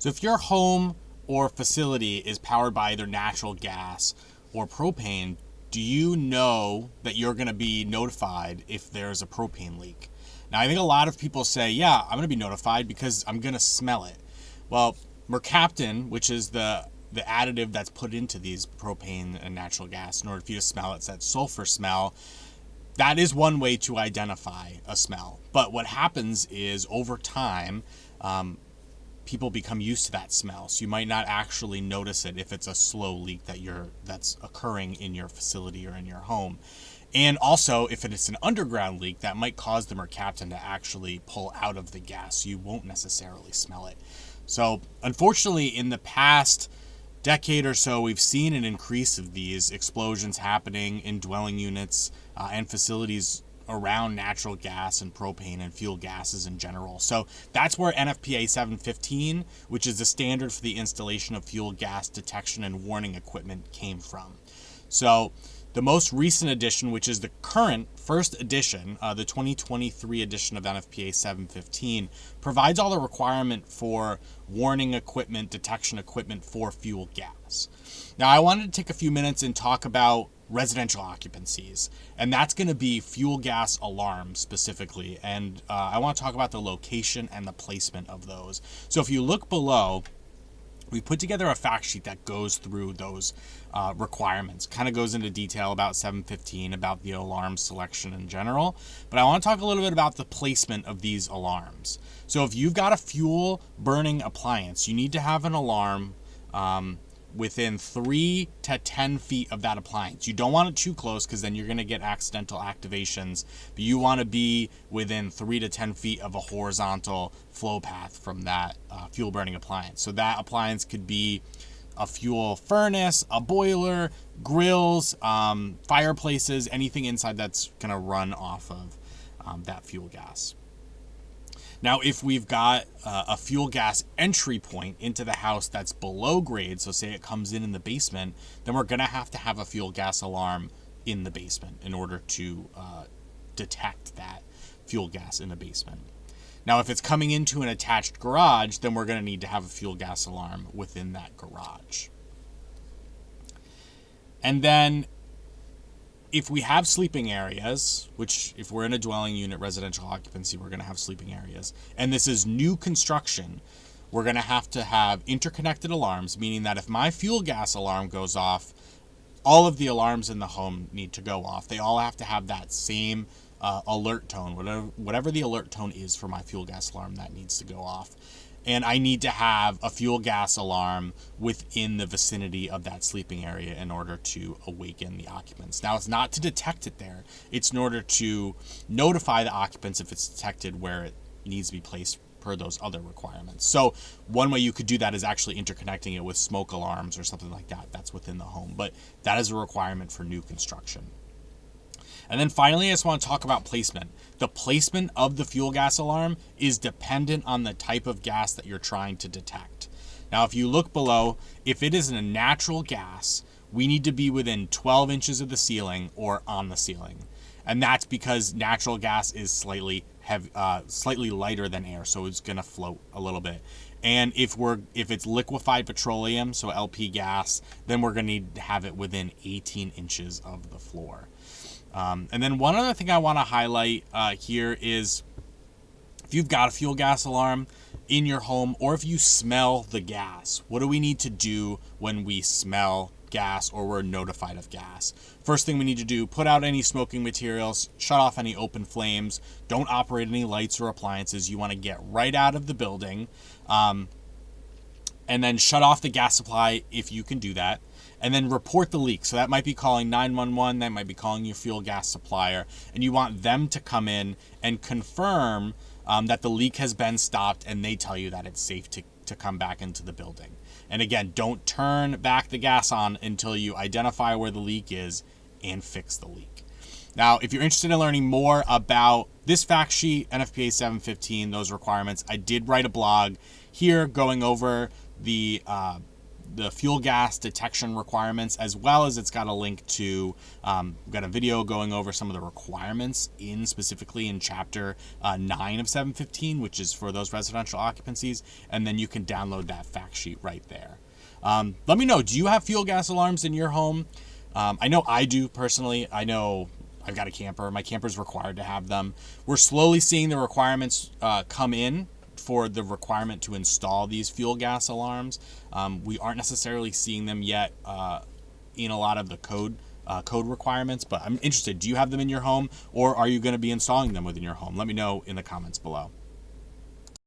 So if your home or facility is powered by either natural gas or propane, do you know that you're going to be notified if there's a propane leak? Now, I think a lot of people say, yeah, I'm going to be notified because I'm going to smell it. Well, mercaptan, which is the additive that's put into these propane and natural gas in order for you to smell it, it's that sulfur smell. That is one way to identify a smell. But what happens is over time, people become used to that smell. So you might not actually notice it if it's a slow leak that's occurring in your facility or in your home. And also, if it's an underground leak, that might cause the mercaptan to actually pull out of the gas. So you won't necessarily smell it. So unfortunately, in the past decade or so, we've seen an increase of these explosions happening in dwelling units and facilities around natural gas and propane and fuel gases in general. So that's where NFPA 715, which is the standard for the installation of fuel gas detection and warning equipment, came from. So the most recent edition, which is the current first edition, the 2023 edition of NFPA 715, provides all the requirement for warning equipment, detection equipment for fuel gas. Now, I wanted to take a few minutes and talk about residential occupancies, and that's going to be fuel gas alarms specifically. And I want to talk about the location and the placement of those. So if you look below, we put together a fact sheet that goes through those requirements, kind of goes into detail about 715, about the alarm selection in general. But I want to talk a little bit about the placement of these alarms. So if you've got a fuel burning appliance, you need to have an alarm within 3 to 10 feet of that appliance. You don't want it too close because then you're going to get accidental activations, but you want to be within 3 to 10 feet of a horizontal flow path from that fuel burning appliance. So that appliance could be a fuel furnace, a boiler, grills, fireplaces, anything inside that's going to run off of that fuel gas. Now, if we've got a fuel gas entry point into the house that's below grade, so say it comes in the basement, then we're going to have a fuel gas alarm in the basement in order to detect that fuel gas in the basement. Now, if it's coming into an attached garage, then we're going to need to have a fuel gas alarm within that garage. And then if we have sleeping areas, which if we're in a dwelling unit residential occupancy, we're going to have sleeping areas, and this is new construction, we're going to have interconnected alarms, meaning that if my fuel gas alarm goes off, all of the alarms in the home need to go off. They all have to have that same alert tone, whatever the alert tone is for my fuel gas alarm, that needs to go off. And I need to have a fuel gas alarm within the vicinity of that sleeping area in order to awaken the occupants. Now, it's not to detect it there. It's in order to notify the occupants if it's detected where it needs to be placed per those other requirements. So one way you could do that is actually interconnecting it with smoke alarms or something like that. That's within the home. But that is a requirement for new construction. And then finally, I just want to talk about placement. The placement of the fuel gas alarm is dependent on the type of gas that you're trying to detect. Now, if you look below, if it is a natural gas, we need to be within 12 inches of the ceiling or on the ceiling. And that's because natural gas is slightly lighter than air, so it's going to float a little bit. And if it's liquefied petroleum, so LP gas, then we're going to need to have it within 18 inches of the floor. And then one other thing I want to highlight here is if you've got a fuel gas alarm in your home, or if you smell the gas, what do we need to do when we smell gas or we're notified of gas? First thing we need to do, put out any smoking materials, shut off any open flames, don't operate any lights or appliances. You want to get right out of the building, and then shut off the gas supply if you can do that. And then report the leak. So that might be calling 911, that might be calling your fuel gas supplier, and you want them to come in and confirm that the leak has been stopped, and they tell you that it's safe to come back into the building. And again, don't turn back the gas on until you identify where the leak is and fix the leak. Now, if you're interested in learning more about this fact sheet, NFPA 715, those requirements, I did write a blog here going over the the fuel gas detection requirements, as well as it's got a link to, we've got a video going over some of the requirements specifically in chapter 9 of 715, which is for those residential occupancies, and then you can download that fact sheet right there. Let me know, do you have fuel gas alarms in your home? I know I do personally. I know I've got a camper. My camper is required to have them. We're slowly seeing the requirements come in for the requirement to install these fuel gas alarms. We aren't necessarily seeing them yet in a lot of the code requirements, but I'm interested. Do you have them in your home, or are you going to be installing them within your home? Let me know in the comments below.